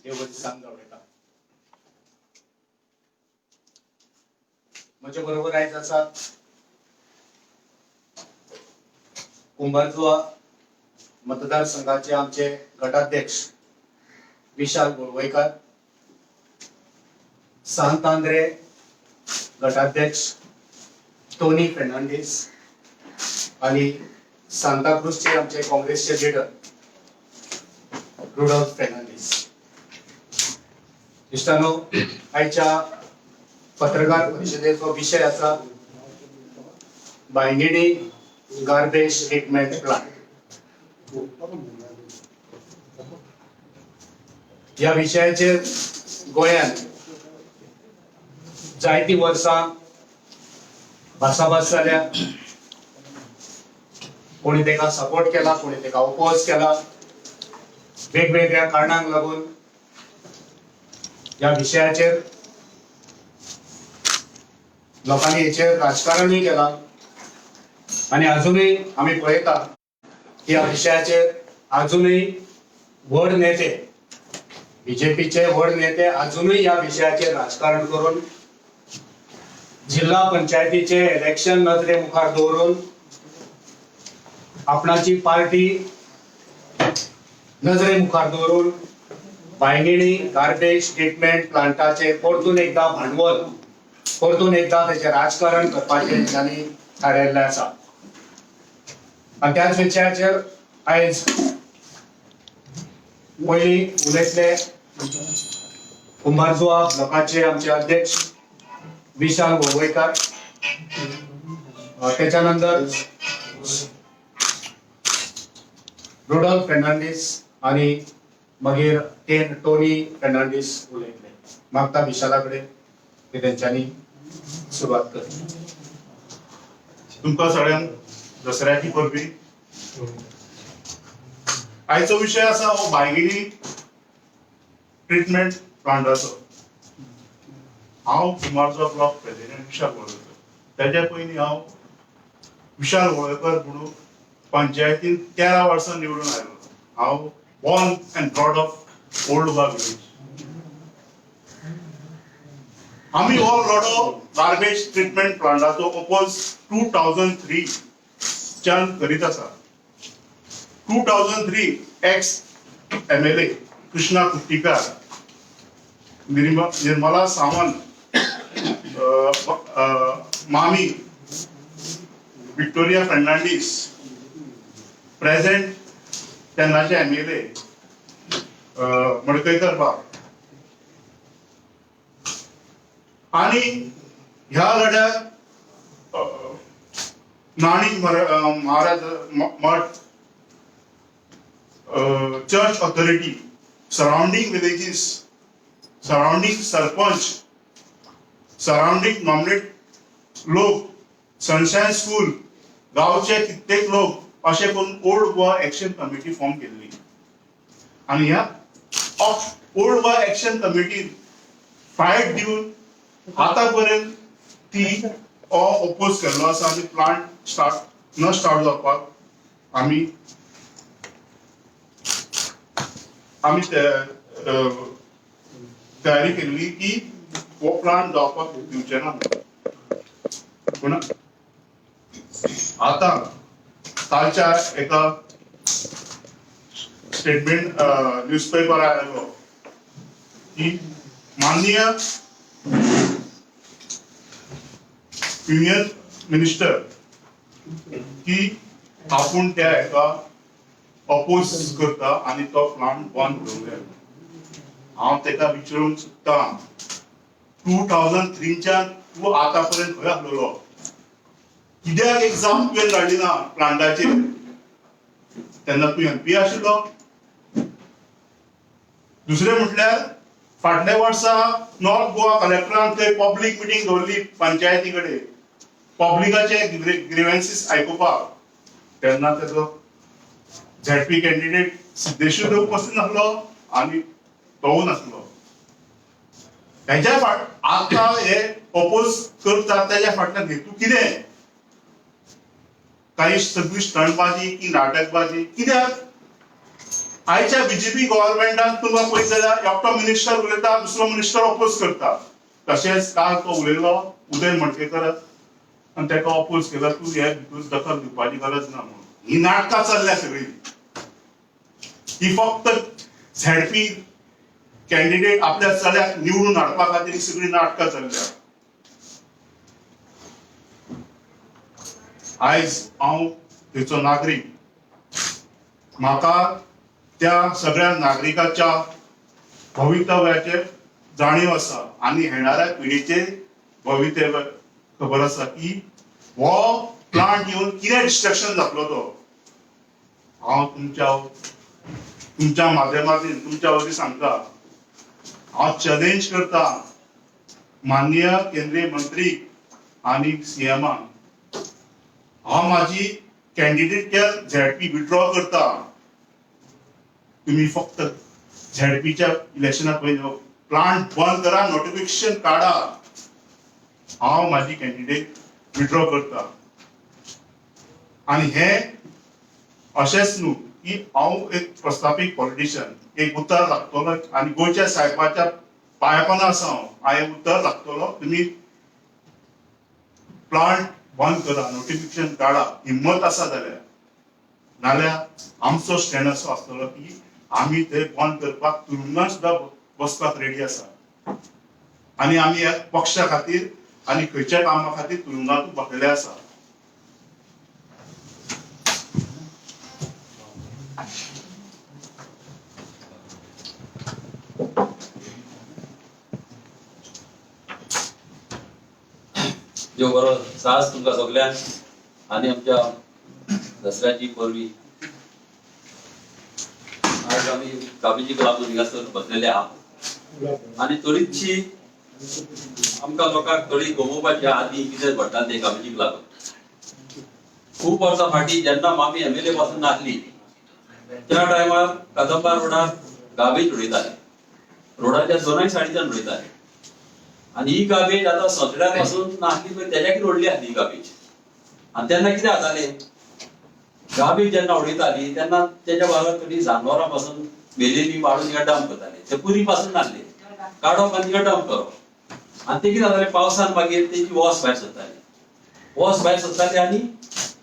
देवगती सांग जावडेकर माझ्या बरोबर आहेत असा कुंभारजुआ मतदारसंघाचे आमचे गटाध्यक्ष विशाल गोळवईकर, सांतांद्रे गटाध्यक्ष टोनी फर्नांडिस आणि सांताक्रूजचे आमचे काँग्रेसचे लीडर रुडॉल्फ फर्नांडिस. इष्टानो, आयच्या पत्रकार परिषदेचो विषय आसा बायंगिणी गार्बेज ट्रीटमेंट प्लांट. या विषयाचेर गोंयांत जायती वर्सां भासाभास जाल्या. कोणी तेका सपोर्ट केला, कोणी तेका ओपोज केला. वेगवेगळ्या कारणांक लागून या विषयाचेर लोकांनी हेचेर राजकारणूय केला आणि अजूनही आम्ही पळयता की या विषयाचेर अजूनही व्हड नेते, बीजेपीचे व्हड नेते अजूनही या विषयाचेर राजकारण करून जिल्हा पंचायतीचे इलेक्शन नजरे मुखार दवरून आपणाची पार्टी नजरे मुखार दवरून बायंगिणी गार्बेज ट्रीटमेंट प्लांटाचे परतून एकदा भांडवल, परतून एकदा त्याचे राजकारण करपाचे त्यांनी थारायल्ले आसा. आणि त्याच विषयाचेर आयज पयली उलयतले कुंभारजुआ ब्लॉकाचे आमचे अध्यक्ष विशाल गोळवईकर, त्याच्यानंतर रुडॉल्फ फर्नांडिस आणि मागीर टोनी फर्नांडिस उलयतले. मागता विशालाकडे ते त्यांच्यानी सुरुवात करतली. तुमकां सगळ्यांक दसऱ्याची परबी. आयचो विषय आसा हो बायंगिणी ट्रीटमेंट प्लांटाचो. हांव कुंभारजुआ ब्लॉक प्रेसिडेंट विशाल गोळवईकर. तेच्या पयलीं हांव विशाल गोळवईकर म्हणून पंचायतीन 13 वर्सां निवडून आयलो. हांव born and brought up old Goa village. आम्ही हो लढो गार्बेज ट्रीटमेंट प्लांटाचो ओपोज 2003 च्यान करीत आसा. 2003 एक्स MLA कृष्णा कुट्टीकार, निर्मला सावंत, मामी विक्टोरिया फर्नांडिस, प्रेझेंट तेन्नाचे MLA मडकईकर बाब. आणि ह्या लढ्यात नाणी महाराज मठ, church authority, surrounding villages, surrounding sarpanch, surrounding nominate लोक, सनशाईन स्कूल, गावचे कित्येक लोक अशें करून old Goa action committee form केल्ली. आणि ह्या ओल्ड गोवा एक्शन कमिटीन फायट दिवन आतापर्यंत ती ओपोज केल्लो आसा आणि प्लांट स्टार्ट जावपाक आम्ही तयारी केल्ली की हो प्लांट जावपाक दिवचे ना. पूण आता कालच्या एका स्टेटमेंट न्यूजपेपर आयलो की माननीय युनियन मिनिस्टर की आपण त्या एका अपोज करता आणि तो प्लांट बंद करूया. हांव तेका विचारूंक सोदता, 2003 च्यान तूं आतापर्यंत खंय आसलेलो? कित्याक एग्जाम तुवें धाडली ना प्लांटाचेर? तेन्ना तूं MP आशिल्लो. दुसरें म्हटल्यार फाटल्या वर्सा नॉर्थ गोवा कलेक्टरान थंय पब्लीक मिटींग दवरली पंचायती कडेन पब्लिकाचे ग्रीव्हन्सीस आयकुपाक. तेन्ना तेजो ZP कॅन्डिडेट सिद्धेश्वर उपस्थित नासलो आणि तोवूय नासलो. हेच्या आता हे अपोज करतात तेच्या फाटल्यान हेतू कितें? काही सगळी स्टंटबाजी की नाटकबाजी? कित्याक आयच्या बीजेपी गव्हर्नमेंटान तुमकां पळयत जाल्यार एकटो मिनिस्टर उलयता दुसरो मिनिस्टर ऑपोज करता. तशेंच काल तो उलयलो उदय मडकेकर आनी ताका ऑपोज केला तूं हे भितूर दखल दिवपाची गरज ना म्हणून. ही नाटकां चल्ल्या सगळी. ही फक्त झेडपी कॅन्डिडेट आपल्या चल्याक निवडून हाडपा खातीर ही सगळी नाटकां चल्ल्या. आयज हांव थंयचो नागरीक. म्हाका त्या सगळ्या नागरिकाच्या भवितव्याचे जाणीव आसा आनी येणाऱ्या पिढीचे भवितव्य खबर आसा की हो प्लांट येवन कितें डिस्ट्रक्शन जातलो तो. हांव तुमच्या माध्यमांतल्यान तुमच्या वरवीं सांगता, हांव चॅलेंज करता माननीय केंद्रीय मंत्री आनी सीएमाक, हांव म्हाजी कॅन्डिडेट झेडपी विड्रॉ करता. तुम्ही फक्त झेडपीच्या इलेक्शनाक पयलीं प्लांट बंद करा, नोटिफिकेशन काढा. हांव म्हाजी कॅन्डिडेट विड्रॉ करता. आनी हे अशेंच न्हू की हांव एक प्रस्थापीत पॉलिटिशियन, एक उतर लागतलो आनी गोंयच्या साहेबाच्या पांयपणां आसा हांव उतर लागतलो. तुम्ही प्लांट बंद करा, नोटिफिकेशन काढा. हिम्मत आसा जाल्यार, नाल्यार आमचो स्टँड असो आसतलो की आमी ते बंद करपाक तुरुंगात सुद्दां बसपाक रेडी आसा. आनी आमी ह्या पक्षा खातीर आनी खंयच्या कामा खातीर तुरुंगात बसलेले आसा. देव बरो सास तुमकां सगल्यांक आनी आमच्या दसऱ्याची परबी. आज आमी काबेजीक लागून हिंगासर बसलेले आहा आनी थोडीशी आमकां लोकांक थोडी गमोवपाची आदी कितें घडटा ते काबेजीक लागून. खूब वर्सां फाटीं जेन्ना आमी MLA पासून नासली त्या टायमार कदंबा रोडार गाबेज उडयताले. रोडाच्या दोनूय सायडीच्यान उडयताले आनी ही गाबेज आतां सगळ्या पासून नासली पळय तेज्या उडली आसली ही गाबेज. आनी तेन्ना कितें जातालें, गाबेज जेन्ना उडयताली तेन्ना तेच्या बरोबर थोडी जानवरां पासून मेलेली वाडून तिका डंप करताले. ते पुरी पासून नासले काडप आनी तिका डंप करप. आनी ते कितें जातालें, पावसान मागीर तेची वॉस भायर सरताली. वॉस भायर सरताली आनी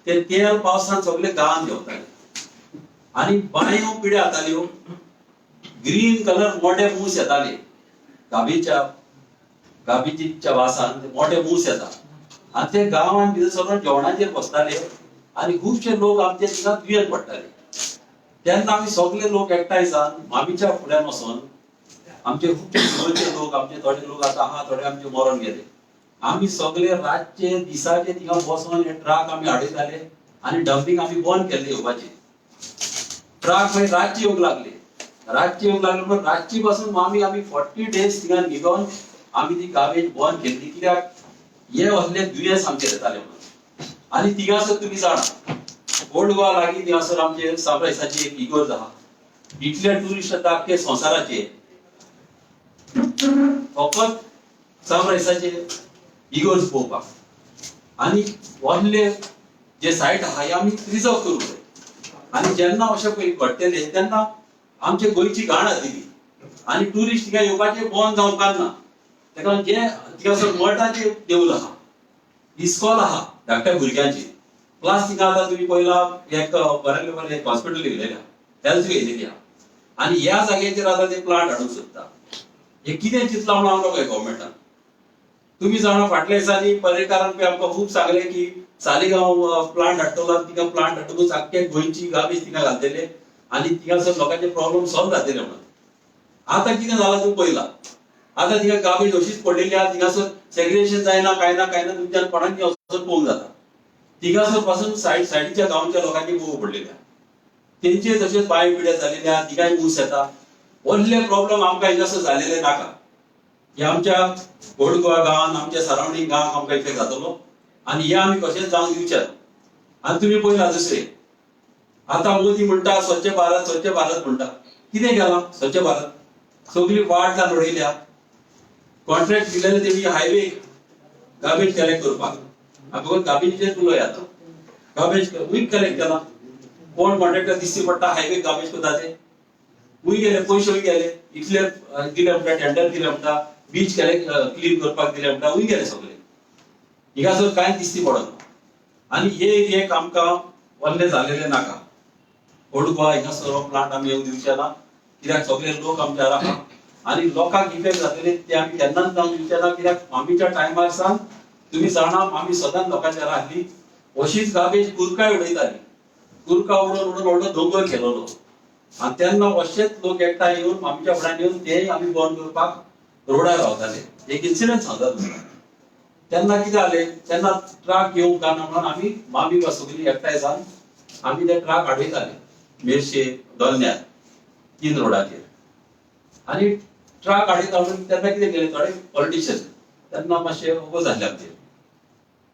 ते तेल पावसान सगळे गांवांत देंवताले. आनी बांयो पिड्यो जाताल्यो, ग्रीन कलर मोठे मूस येताले. गाबेजीच्या वासान ते मोठे मूस येता आनी ते गांवांत भितर सगळं जेवणाचेर बसताले आनी खुबशे लोक आमचे थिंगा दुयेंत पडटाले. तेन्ना आमी सगळे लोक एकठांय जावन मामीच्या फुड्यान वचोन आमचे खुबशे गोंयचे लोक, आमचे थोडे लोक आतां आहा, थोडे आमचे मरण गेले. आमी सगळे रातचे दिसाचे थिंगा बसोन हे ट्रक आमी हाडयताले आनी डंपिंग आमी बंद केल्ले येवपाचे. ट्रक मागीर रातचे येवंक लागले. पण रातची पासून आमी 40 days थिंगा न्हिदोन आमी ती गाबेज बंद केल्ली. कित्याक हे असले दुयेंस आमचे येताले म्हणून. आनी थिंगासर तुमी जाणा ओल्ड गोवा लागीं थिंगासर आमचे साबरायसाची एक इगोर्ज आहा. इतले ट्युरिस्ट येता आख्खे संवसाराचे फकत साबरायसाचे इगोर्ज पळोवपाक. आनी व्हडले जे सायट आहा हे आमी प्रिजर्व करूंक जाय. आनी जेन्ना अशें पळय घडटले तेन्ना आमचे गोंयची घाण जातली आनी ट्युरिस्ट थिंगा येवपाचें बंद जावंक ना. ताका जे थिंगासर मठाचे देवूळ आहा, इस्कॉल आहा धाकट्या भुरग्यांचे, प्लस थिंगा आतां तुमी पळयला एक बरें हॉस्पिटल घेतलेलें आहा, हेल्थ घेतलेली आहा. आनी ह्या जाग्याचेर आतां ते प्लांट हाडूंक सोदता. हे कितें चिंतलां म्हणून हांव नकळो गव्हर्मेंटान. तुम्ही जाणा फाटल्या दिसांनी पर्यटकारान पळय आमकां खूब सांगलें की सालिगांव प्लांट हाडटलो आनी थिंगा प्लांट हाडटकूच आख्खे गोंयची गाबेज थिंगा घालतले आनी थिंगासर लोकांचे प्रॉब्लेम सॉल्व जातले म्हणून. आतां कितें जालां तुमी पळयलां, आतां थिंगा गाबेज अशीच पडलेली आहा. थिंगासर सेग्रिगेशन जायना, काय ना तुमच्यान कोणाक वचून पळोवंक जाता. थिंगासर पासून सायडीच्या गांवच्या लोकांची बोव पडलेली आहा. तेंचे तशेंच बांय पिड्या जालेले आहा, थिंगाय ऊस येता. व्हडले प्रॉब्लेम आमकां हिंगासर जालेले नाका. हे आमच्या ओल्ड गोवा गांवांत आमच्या सरावंडींग गांवांक आमकां इफेक्ट जातलो आनी हे आमी कशेंच जावंक दिवचे ना. आनी तुमी पळयला दुसरें आतां मोदी म्हणटा स्वच्छ भारत म्हणटा. कितें केलां स्वच्छ भारत? सगळी वाट जावन उडयल्या. कॉन्ट्रॅक्ट दिलेले तेमी हायवे गाबेज कलेक्ट करपाक. फकत गाबेजीचेर उलय आतां. गाबेज वीक कलेक्ट केला. कोण कॉन्ट्रॅक्टर दिसची पडटा हायवे गाबेज करता ते. वय गेले पयशे गेले इतले दिले म्हणटा टेंडर दिले म्हणटा बीच केले क्लीन करपाक दिले म्हणटा वय गेले सगळे हिंगासर कांय दिसती पडना आनी हे एक आमकां व्हडलें जालेलें नाका ओल्ड गोवा हिंगासर प्लांट आमी येवंक दिवचे ना कित्याक सगळे लोक आमच्यार आहा आनी लोकांक इफेक्ट जातले ते आमी केन्नाच जावंक दिवचे ना कित्याक मामीच्या टायमार सावन तुम्ही जाणा मामी सदांच लोकांचेर आहली अशीच गार्बेज कुरकाय उडयताली कुरका उडोवन उडोवन व्हडलो दोंगर केलोलो आनी तेन्ना अशेच लोक एकठांय येवन मामीच्या फुड्यान येवन तेय आमी बंद करपाक रोडार रावताले एक इन्सिडंट सांगता तुमकां तेन्ना कितें जालें तेन्ना ट्रक येवंक जायना म्हणून आमी मामी सगळीं एकठांय जावन आमी ते ट्रक आडयताले मेर्शे दोलण्यार 3 रोडाचेर आनी ट्रक आडयता म्हणून तेन्ना कितें केलें थोडे पॉलिटिशियन तेन्ना मातशें ओगो जाल्ले आमचेर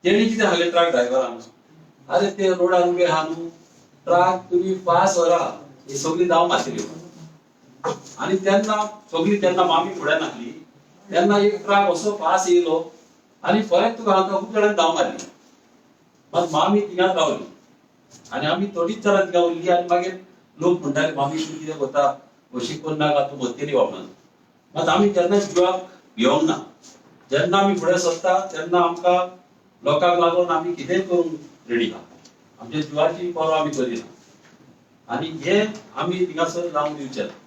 तेणी कितें सांगलें ट्रक ड्रायव्हरान अरे ते रोडार उबे आहा न्हू ट्रक तुमी पास व्हरा ही सगळी धांव मारतली आनी तेन्ना सगळी तेन्ना मामी फुड्यान आसली तेन्ना एक ट्रक असो पास येयलो आनी फरक तुका हांगा खूब जाणांनी धांव मारली मात मामी थिंगाच रावली आनी आमी थोडीच जाणां थिंगा उरली आनी मागीर लोक म्हणटाले मामी तूं कितें करता अशी करनाका तूं मरतली म्हणून मात आमी केन्नाच जिवाक भिवंक ना जेन्ना आमी फुडें सरता तेन्ना आमकां लोकांक लागून आमी कितेंय करूंक रेडी आहा आमच्या जिवाची पर्वा आमी करिना आनी हे आमी थिंगासर जावंक दिवचे ना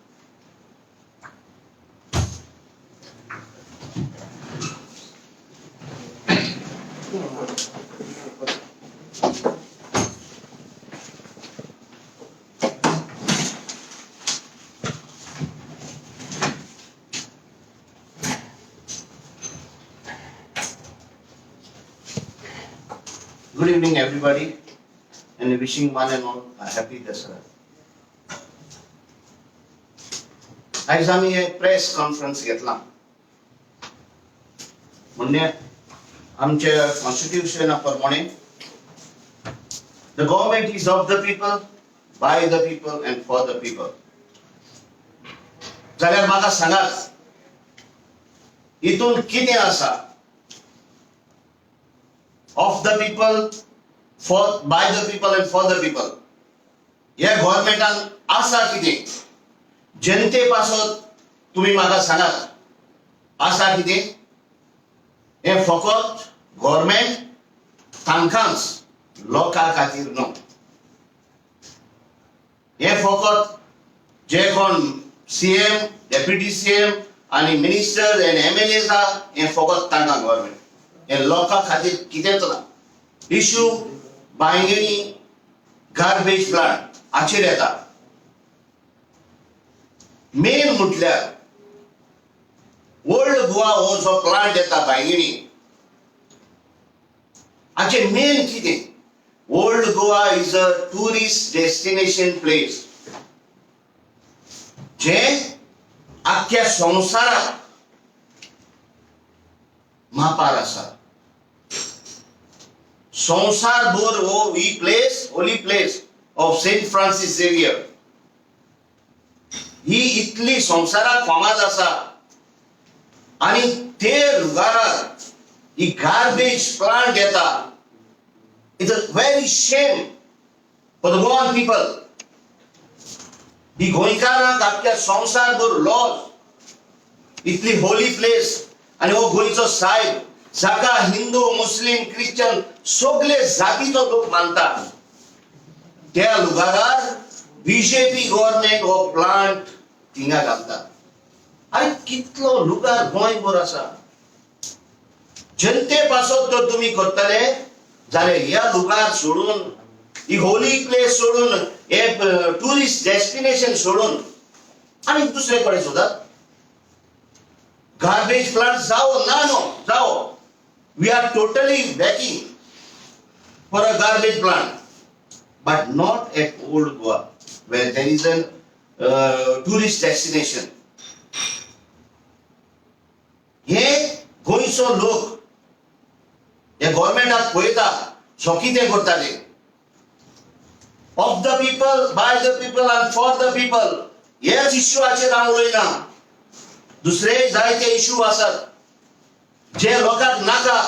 Good evening, everybody, and wishing one and all a happy Dasara. आज आम्ही एक प्रेस कॉन्फरन्स घेतला म्हणजे आमच्या कॉन्स्टिट्यूशना प्रमाणे the government is of the people by the people and for the people जाल्यार म्हाका सांगात हितून कितें आसा of the people for by the people and for the people या गव्हर्नमेंटान आसा कितें जनते पासत तुम्ही म्हाका सांगात आसा कितें हे फकत गव्हर्नमेंट तांकांच लोकां खातीर न्हू हे फकत जे कोण सीएम डेप्युटी सीएम आनी मिनिस्टर एंड एमएलएज आहा हे फकत तांकां गव्हर्नमेंट हे लोकां खातीर कितेंच ना इश्यू बांयगेणी गार्बेज प्लांट हाचेर येता मेन म्हटल्यार ओल्ड गोवा हो जो प्लांट येता बांयगेणी हाचे मेन कितें old Goa is a tourist destination place जे आख्या संवसाराक मापार आसा संसार भर हो ही place holy place of saint Francis Xavier ही इतली संसाराक फामाद आसा आणि ते रुगारार ही गार्बेज प्लांट येता it's a very shame for the Goan people ही गोंयकारांक आख्या संसार भर लॉस इतली होली प्लेस आणि हो गोंयचो साहेब जाका हिंदू मुस्लिम ख्रिश्चन सगळे जातीचो लोक मानतात त्या लुगारार बीजेपी गव्हर्नमेंट हो प्लांट थिंगा घालता अरे कितलो लुगार गोंयभर आसा जनते पासत जर तुम्ही करतले जाल्यार ह्या लुगार सोडून ही होली प्लेस सोडून हे टुरिस्ट डेस्टिनेशन सोडून आनी दुसरे कडेन सोदात garbage plant zao we are totally backing for a garbage plant but not at Old Goa where there is a tourist destination हे गोंयचो लोक हे गव्हर्नमेंटाक पळयता सो कितें करताले of the people by the people and for the people हेच इश्यूआचेर हांव उलयना दुसरे जायते इश्यू आसात जे लोकांक नाका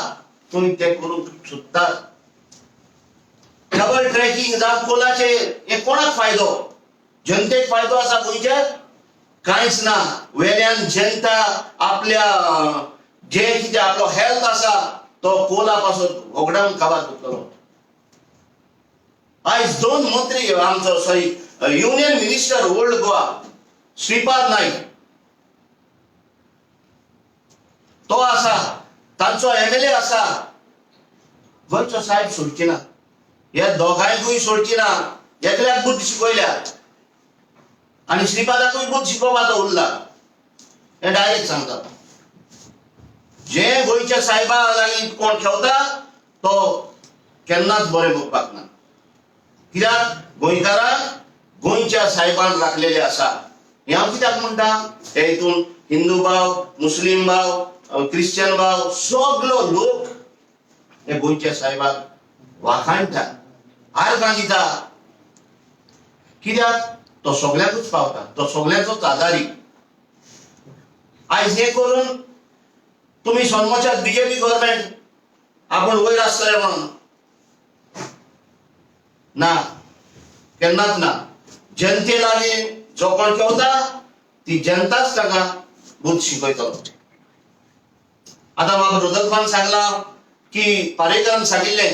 तुम्ही ते करूंक सोदतात डबल ट्रॅकिंग जावं कोलाचे हे कोणाक फायदो जनतेक फायदो आसा गोंयच्या कांयच ना. वेल्यान जनता आपल्या जे कितें आपलो हेल्थ आसा तो कोला पासून वगडावन काबार करतलो. आयज 2 मंत्री आमचो sorry union minister old Goa Shripad Naik तो आसा, तांचो MLA आसा. गोंयचो साहेब सोडची ना, ह्या दोगांयकूय सोडची ना. एकल्याक बुद्ध शिकयल्या आनी श्रीपादाकूय बुद्ध शिकोवपाचो उरला. हे डायरेक्ट सांगता. जे गोंयच्या साहेबा लागीं कोण ठेवता तो केन्नाच बरें म्हणपाक ना. कित्याक गोंयकारांक गोंयच्या साहेबान राखलेले आसा. हे हांव कित्याक म्हणटा, हे हितून हिंदू भाव, मुस्लीम भाव, क्रिश्चन भाव सगळो लोक हे गोंयच्या साहेबाक वाखाणटा, आर्गां दिता. कित्याक तो सगळ्यांकूच पावता, तो सगळ्यांचोच आदारी. आयज हे करून तुम्ही सन्मोच्यात बीजेपी गव्हर्नमेंट आपण वयर आसतले म्हणून ना, केन्नाच ना. जनते लागीं जो कोण ठेवता ती जनताच ताका बुद्ध शिकयतलो. आता म्हाका रुदल खान सांगला की पारेकरान सांगिल्ले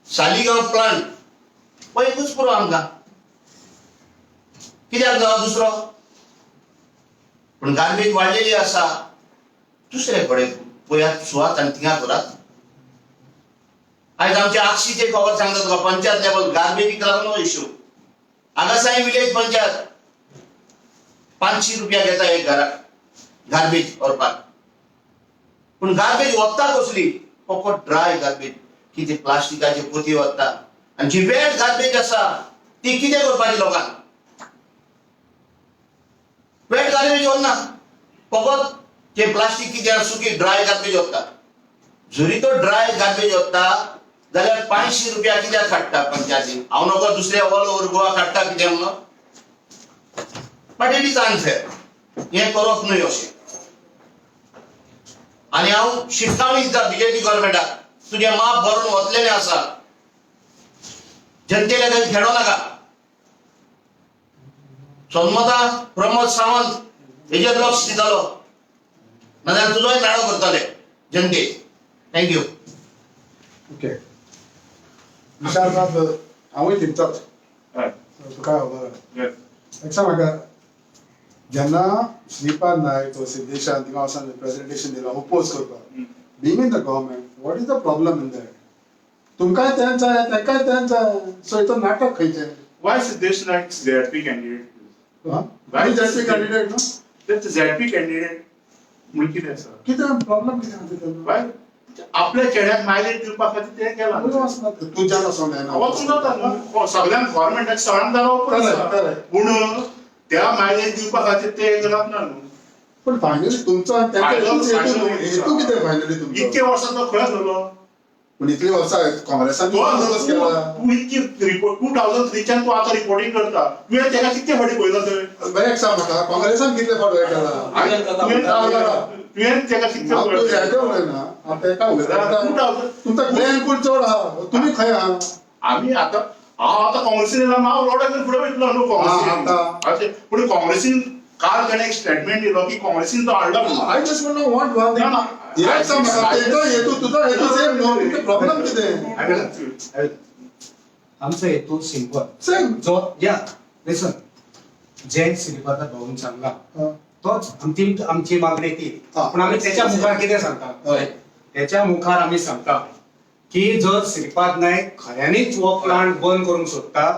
सालिगांव प्लांट पयलींच पुरो आमकां कित्याक जावं दुसरो. पूण गार्बेज वाडलेली आसा. दुसरे कडेन पयात सुवात आनी थिंगा करात. आयज आमच्या आक्षीचे खबर सांगता तुका पंचायत लेवल गार्बेजीक लागून इश्यू. आगासाई विलेज पंचायत 500 रुपया घेता एक घराक गार्बेज व्हरपाक. पूण गार्बेज वत्ता कसली, फकत ड्राय गार्बेज. कितें प्लास्टिकाची पोती वत्ता. आनी जी वेट गार्बेज आसा ती कितें करपाची लोकांक. वेट गार्बेज व्हरना, फकत जे प्लास्टीक कितें सुकी ड्राय गार्बेज वत्ता. जरी तो ड्राय गार्बेज वत्ता जाल्यार 500 रुपया कित्याक काडटा पंचायतीन. हांव नको दुसरे ऑल ओव्हर गोवा काडटा कितें म्हणून. But it is unfair. हें करप न्हय अशें. आनी हांव शिटकावणी दिता बीजेपी गव्हर्नमेंटाक, तुजें माप भरून वतलेलें आसा. जनते लागीं खेळो नाका. सन्मता प्रमोद सावंत हेजेर लक्ष दितालो, नाजाल्यार तुजोय मेळो करतले जनते. थँक्यू. ओके. विशाल बाब हांवूय चिंतताच हय. तुका खबर आहा. Yes. एक सांग म्हाका, जेन्ना श्रीपाद नायक वा सिद्धेशान थिंगा वचून प्रेजेंटेशन दिलां ओपोज करपाक, being in the government, what is the problem in that? तुमकांय तेंच जाय, तेंकाय तेंच जाय. सो हितून नाटक खंयचें? Why Siddesh Naik ZP candidate? आनी जॅस्टी कॅन्डिडेट न्हू. That's ZP candidate. म्हणून कितें आसा? कितें प्रॉब्लम कितें आसा तितून? Why? आपल्या चेड्याक मायलेज दिवपा खातीर तें केलां. तुज्यान वचोंक जायना. वचून जाता न्हू. सगळ्यांक गव्हर्नमेंटाक सगळ्यांक जावप आसा. पूण त्या मायलेज दिवपा खातीर तें केलां ना न्हू. पण फायनली तुमचो हेतू कितें फायनली तुमचो? इतके वर्सां तो खंय आसलो? पूण इतली वर्सां काँग्रेसान बंदोबस्त केला. तू इतकी रिपोर्ट 2003च्यान तू आतां रिपोर्टिंग करता. तुवें तेका कितके फावटी पळयलो थंय? बरें एक सांग म्हाका, काँग्रेसान कितले फावट हें केला? तुवें तेका कितके हांव पळयलो? हेजे उलयना, हांव तेका उलयता. तुमचा ब्रेन पूल चड आहा, तुमी खंय आहा? आमी आतां हांव आतां काँग्रेसीन येयला, हांव रोडा घेवन फुडें वयतलो न्हू काँग्रेसीन. अशें पूण काँग्रेसीन काल ताणें एक स्टेटमेंट दिलो की काँग्रेसीन तो हाडला म्हणून. I just want know what one thing. एक सांग म्हाका, तेजो हेतू तुजो हेतू सेम न्हू. तुमचो प्रॉब्लेम कितें? आमचो हेतू सिंपल. सेम. जो या लिसन जे श्रीपादा भाऊन सांगला तोच आमची मागणी ती. पण आम्ही त्याच्या मुखार कितें सांगता, त्याच्या मुखार आम्ही सांगता की जर श्रीपाद नायक खऱ्यांनीच हो प्लांट बंद करूंक सोदता,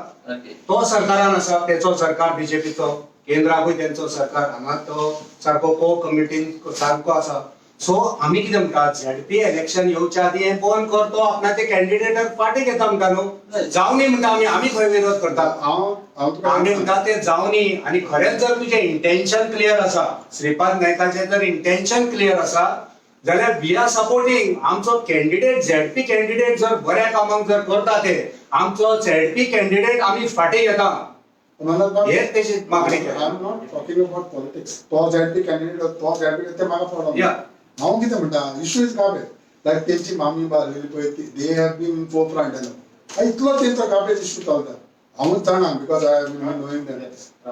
तो सरकारान आसा, त्याचो सरकार बीजेपीचो, केंद्राकूय त्यांचो सरकार, हांगा तो सारको को कमिटीन सारको आसा. सो आम्ही कितें म्हणटा, झेडपी इलेक्शन येवच्या आदी हें बंद करतो, आपणा ते कॅन्डिडेटाक पार्टी घेता म्हणटा न्हू. जावं न्ही म्हणटा आम्ही खंय विरोध करता. आम्ही म्हणटा ते जावं न्ही. आनी खरेंच जर तुजें इंटेन्शन क्लियर आसा, श्रीपाद नायकाचें जर इंटेन्शन क्लियर आसा जाल्यार वी आर सपोर्टिंग. आमचो कॅन्डिडेट झेडपी कॅन्डिडेट जर बऱ्या कामाक जर करता ते, आमचो झेडपी कॅन्डिडेट आम्ही फाटी घेता. हेच तेची मागणी केला. I am not talking about politics. तो झेडपी कॅन्डिडेट, तो झेडपी ते म्हाका प्रॉब्लेम. हांव कितें म्हणटा, इश्यू इज गार्बेज. लायक तेंची मामी बारलेली पळय, they have been in forefront. इतलो तेंचो गार्बेज इश्यू चलता. हांवूच जाणा, because I have been knowing that.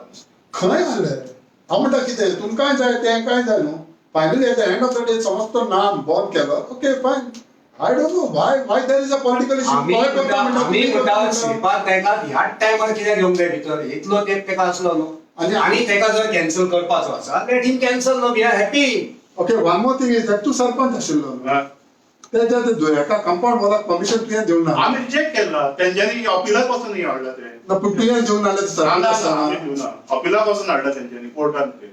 खंय जालें हांव म्हणटा कितें तुमकांय जाय तेंकाय जाय न्हू finally at the end of the day समज तो नाम बॉर्न केलो ओके फायन I don't know Y there is a political आम्ही म्हणटा श्रीपाद नायकाक ह्याच टायमार कित्याक घेवंक जाय भितर इतलो तेंप तेका असलो न्हू आनी तेका जर कॅन्सल करपाचो आसा लेट हिम कॅन्सल न्हू we are happy okay one more thing is that तूं सरपंच आशिल्लो न्हू त्या हेका कंपाऊंड वॉलाक परमिशन तुवें दिवंक ना आम्ही रिजेक्ट केला त्यांच्यानी अपिलाक वचून नाही हाडला ते पूण तुवें दिवंक नाल्यार सरपंच आसा आम्ही घेऊन अपिलाक वचून हाडला त्यांच्यानी कोर्टान ते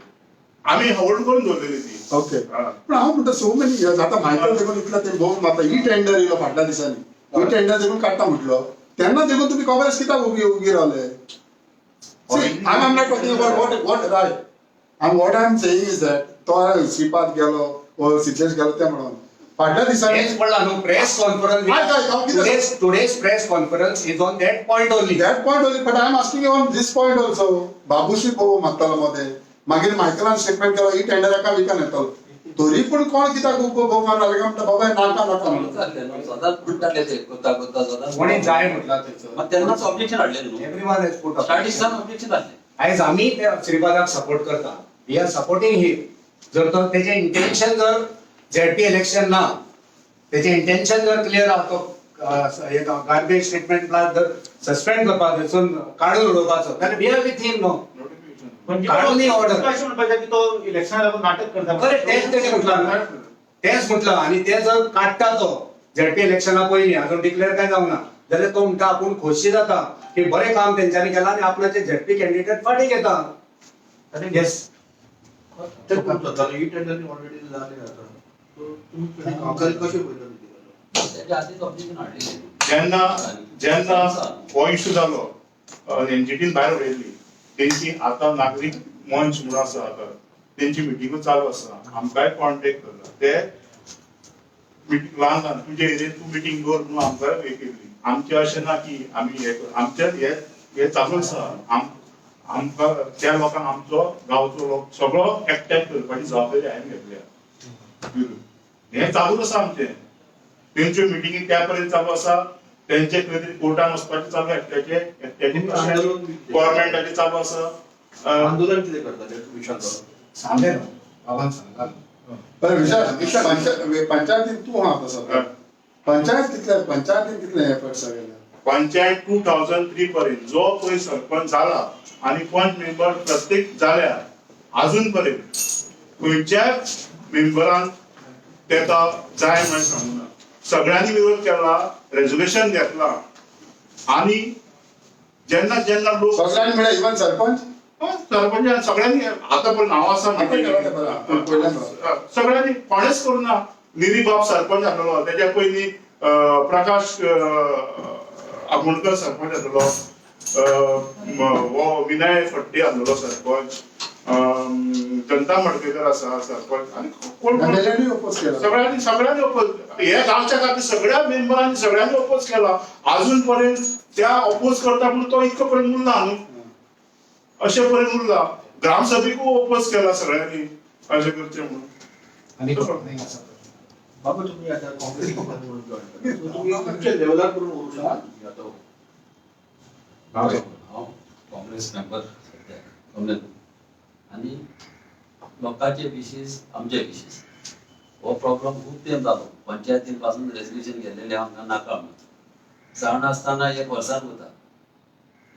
आम्ही होल्ड करून दवरलेली ती ओके पण हांव म्हणटा सो मेनी इयर्स आतां मायकल देखून इतलो ते भोव आता ही टेंडर येयलो फाटल्या दिसांनी ही टेंडर देखून काडटा म्हटलो तेन्ना देखून तुमी काँग्रेस कित्याक उगी रावले I'm not talking about what right. What I'm saying is that तो श्रीपाद गेलो व सिद्धेश गेलो ते म्हणून फाटल्या दिसांनी तेच म्हणला न्हू press conference today's press conference is on that point only that point only, but I'm asking you on this point also. बाबूशी भोव मागतालो मध्ये मागीर मायकलान स्टेटमेंट केलो ही टेंडर एका विकान येतलो तरी पूण कोण कित्याक भोव मारला म्हणटा बाबा नाका नाका सदांच म्हणटाले ते कोता कोता सदांच कोणी जाय म्हटला त्याचं मग त्यांनाच ऑब्जेक्शन हाडले न्हू एव्हरीवन हॅज पुट स्टार्टिंगसान ऑब्जेक्शन हाडले आयज आम्ही त्या श्रीपादाक सपोर्ट करता वी आर सपोर्टिंग हिम जर तो तेचे इंटेन्शन जर झेडपी इलेक्शन ना तेचे इंटेन्शन जर क्लियर आहा तो गार्बेज ट्रीटमेंटला जर सस्पेंड करपाक थंयसून काडून उडोवपाचो जाल्यार we are with him no काडून ऑर्डर म्हणपाचे की तो इलेक्शनाक लागून नाटक करता बरें तेच तेचे म्हटलं तेच म्हटलं आणि ते जर काडटा तो झेडपी इलेक्शना पयलीं अजून डिक्लेअर काय जावंक ना जाल्यार तो म्हणटा आपूण खोशी जाता की बरें काम तेंच्यांनी केलां आनी आपणाचे झेडपी कॅन्डिडेट फाटीं घेता येस ही टेंडर ऑलरेडी झाले आता कशें पळयता त्याच्या आधीच ऑब्जेक्शन हाडले जेन्ना जेन्ना हो इश्यू जालो एनजीटीन भायर उडयल्ली तेंची आतां नागरीक मंच म्हणून आसा आतां तेंची मिटिंगू चालू आसा आमकांय कॉन्टेक्ट करता ते मिटींग ल्हान ल्हान तुजे एरियेन तूं मिटींग दवर म्हणून आमकां हे केल्ली आमचें अशें ना की आमी आमचें हे चालू आसा आमकां त्या लोकांक आमचो गांवचो लोक सगळो एकठांय करपाची जबाबदारी हांवें घेतल्या हें चालूच आसा आमचें तेंच्यो मिटिंगी त्या पर्यंत चालू आसा तेंचे खंय तरी कोर्टान वचपाचें चालू एकट्याचे गव्हर्मेंटाचें चालू आसा आंदोलन कितें करता विशाल सांगले न्हू बाबान सांगला बरें विशाल पंचायतीन तूं आहा तसो पंचायतीन कितले एफर्ट्स केले पंचायत 2003 पर्यंत जो पळय सरपंच जाला आनी पंच मेंबर प्रत्येक जाल्या अजून पर्यंत खंयच्याच मेंबरान तेका जाय म्हणून सांगूना सगळ्यांनी विरोध केला रेझोल्युशन घेतला आणि जेन्ना जेन्ना लोक सगळ्यांनी म्हळ्यार इवन सरपंच सरपंच सगळ्यांनी आता पण नाव आसा सगळ्यांनी कोणेच करूना निरी बाब सरपंच आसलो तेच्या पयलीं प्रकाश आगोणकर सरपंच आसलो हो विनय फट्टे आसलो सरपंच जनता मडकेकर आसा सरपंच आनी कोण सगळ्यांनी ओपोज हे गांवच्या खातीर सगळ्या मेंबरांनी सगळ्यांनी ओपोज केला अजून पर्यंत त्या ओपोज करता म्हणून तो इतको पर्यंत उरला न्हू अशे पर्यंत उरला ग्रामसभेकूय ओपोज केला सगळ्यांनी अशें करचें म्हणून आनी बाबा तुम्ही आता काँग्रेस म्हणून जॉईन केला तुम्ही तुमच्या लेवलार करून उरू शकता आता हांव काँग्रेस मेंबर सध्या आणि लोकांचे विशेष आमचे विशेष हो प्रॉब्लेम खूप तेंप जालो पंचायतीन पासून रेजोल्युशन गेलेले आमकां नाका म्हणून जाण आसतना एक वर्सान वता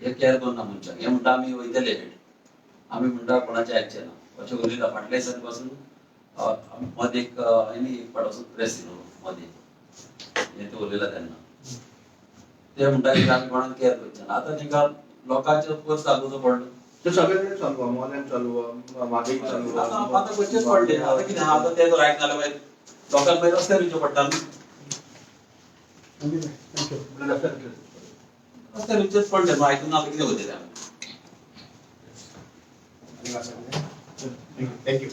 हे कॅर करना मनशाक हे म्हणटा आमी वयतले आमी म्हणटा कोणाचें आयकचें ना अशें उलयता फाटल्या दिसांनी पासून मदें एक पावसाचो प्रेस दिलो मदें हे ते उलयला तेन्ना ते म्हणटा की आमी कोणाक कॅर करचें ना आतां तांकां लोकांचेर पयस घालूचो पडलो ते सगळ्यांनी चालवा मोल्यान चालवा मागें चालवा आता बच्चेच पडले आता कितें आता ते जर रायट जाल्यार मागीर लोकांक मागीर रस्त्यार येवचें पडटा न्हू रस्त्यार येवचेच पडले न्हू आयकून आतां कितें वयतलें आमी थँक्यू